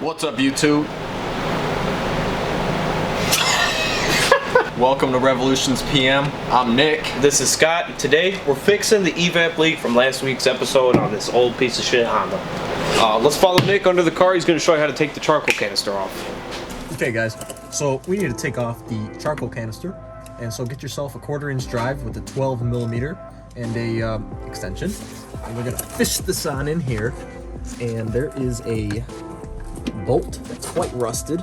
What's up, YouTube? Welcome to Revolutions PM. I'm Nick. This is Scott. Today we're fixing the EVAP leak from last week's episode on this old piece of shit Honda. Let's follow Nick under the car. He's going to show you how to take the charcoal canister off. Okay guys, so we need to take off the charcoal canister, and so get yourself a 1/4-inch drive with a 12mm and a extension, and we're gonna fish this on in here. And there is a bolt that's quite rusted,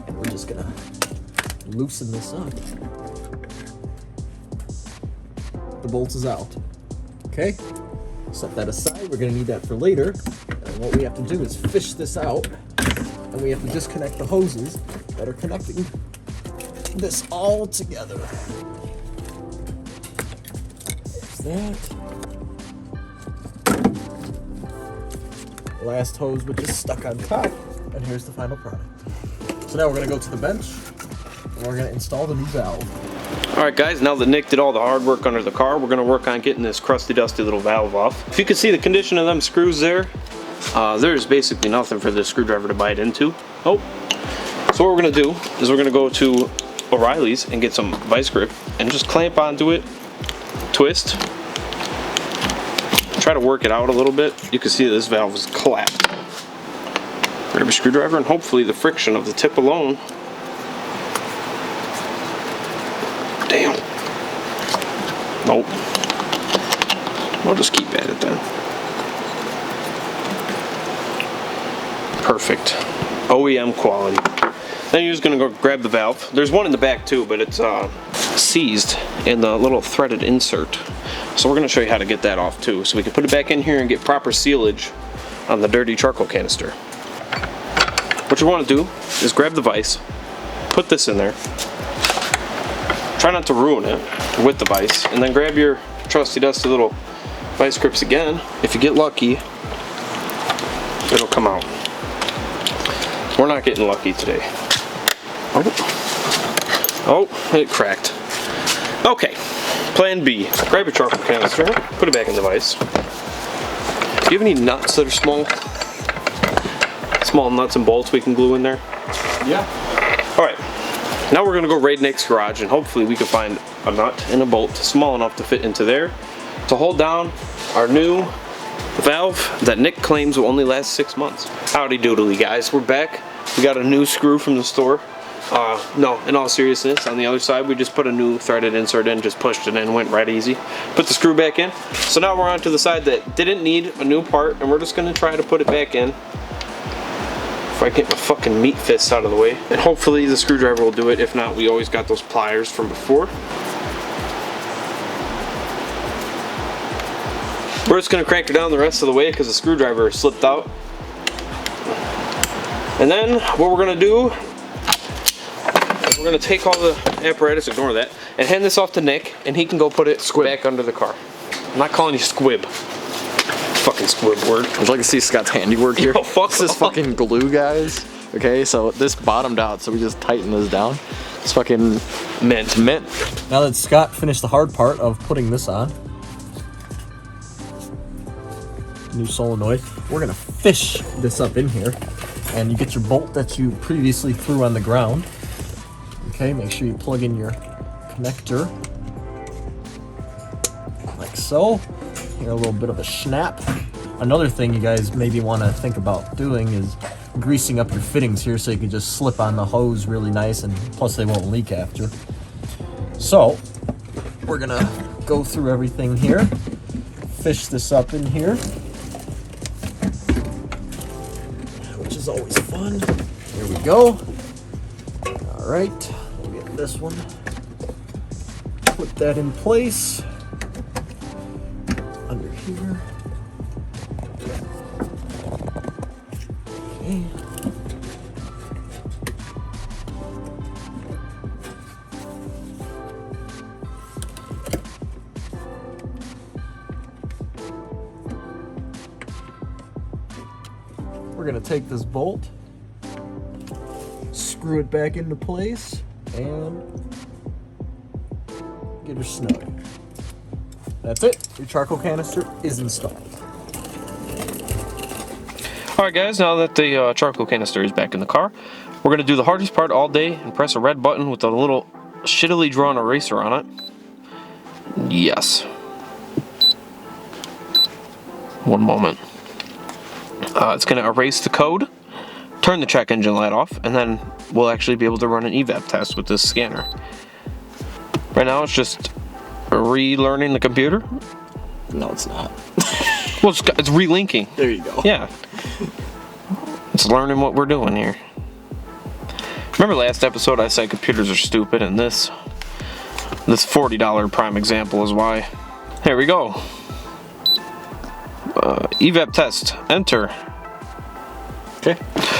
and we're just gonna loosen this up. The bolt is out. Okay, set that aside. We're gonna need that for later, and what we have to do is fish this out, and we have to disconnect the hoses that are connecting this all together. There's that. Last hose, which is stuck on top, and here's the final product. So now we're gonna go to the bench, and we're gonna install the new valve. Alright guys, now that Nick did all the hard work under the car, we're going to work on getting this crusty dusty little valve off. If you can see the condition of them screws there, there's basically nothing for this screwdriver to bite into. Oh, so what we're going to do is we're going to go to O'Reilly's and get some vice grip and just clamp onto it, twist, try to work it out a little bit. You can see that this valve is clapped. Grab your screwdriver and hopefully the friction of the tip alone. Damn. Nope. I'll just keep at it then. Perfect. OEM quality. Then you're just gonna go grab the valve. There's one in the back too, but it's seized in the little threaded insert. So we're gonna show you how to get that off too, so we can put it back in here and get proper sealage on the dirty charcoal canister. What you want to do is grab the vise, put this in there. Try not to ruin it with the vise, and then grab your trusty dusty little vice grips again. If you get lucky, it'll come out. We're not getting lucky today. Oh, it cracked. Okay, plan B. Grab your charcoal canister, put it back in the vise. Do you have any nuts that are small? Small nuts and bolts we can glue in there? Yeah. Alright. Now we're going to go raid Nick's garage, and hopefully we can find a nut and a bolt small enough to fit into there to hold down our new valve that Nick claims will only last 6 months. Howdy doodly guys, we're back. We got a new screw from the store. No, in all seriousness, on the other side we just put a new threaded insert in, just pushed it in, went right easy. Put the screw back in. So now we're on to the side that didn't need a new part, and we're just going to try to put it back in. If I get my fucking meat fists out of the way, and hopefully the screwdriver will do it. If not, we always got those pliers from before. We're just gonna crank her down the rest of the way because the screwdriver slipped out. And then what we're gonna do is we're gonna take all the apparatus, ignore that, and hand this off to Nick, and he can go put it back under the car. I'm not calling you squib. Fucking squib word. I'd like to see Scott's handiwork here. Yo, fuck this is fucking glue, guys. Okay, so this bottomed out, so we just tighten this down. It's fucking mint. Now that Scott finished the hard part of putting this on, new solenoid, we're gonna fish this up in here, and you get your bolt that you previously threw on the ground. Okay, make sure you plug in your connector like so. Here, a little bit of a snap. Another thing you guys maybe want to think about doing is greasing up your fittings here so you can just slip on the hose really nice, and plus they won't leak after. So we're gonna go through everything here, fish this up in here, which is always fun. Here we go. All right, we'll get this one, put that in place under here. Okay. We're gonna take this bolt, screw it back into place, and get her snug. That's it. Your charcoal canister is installed. Alright guys, now that the charcoal canister is back in the car, we're going to do the hardest part all day and press a red button with a little shittily drawn eraser on it. Yes. One moment. It's going to erase the code, turn the check engine light off, and then we'll actually be able to run an EVAP test with this scanner. Right now it's just relearning the computer. No, it's not. Well, it's relinking. There you go. Yeah. It's learning what we're doing here. Remember last episode I said computers are stupid, and this $40 prime example is why. Here we go. EVAP test. Enter. Okay.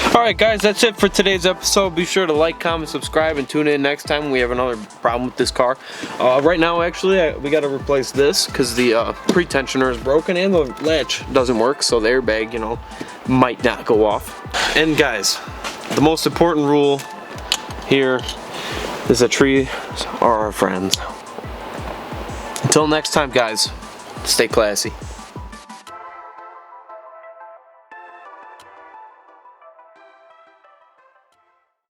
Alright guys, that's it for today's episode. Be sure to like, comment, subscribe, and tune in next time when we have another problem with this car. Right now actually we got to replace this because the pre-tensioner is broken and the latch doesn't work, so the airbag, you know, might not go off. And guys, the most important rule here is that trees are our friends. Until next time guys, stay classy.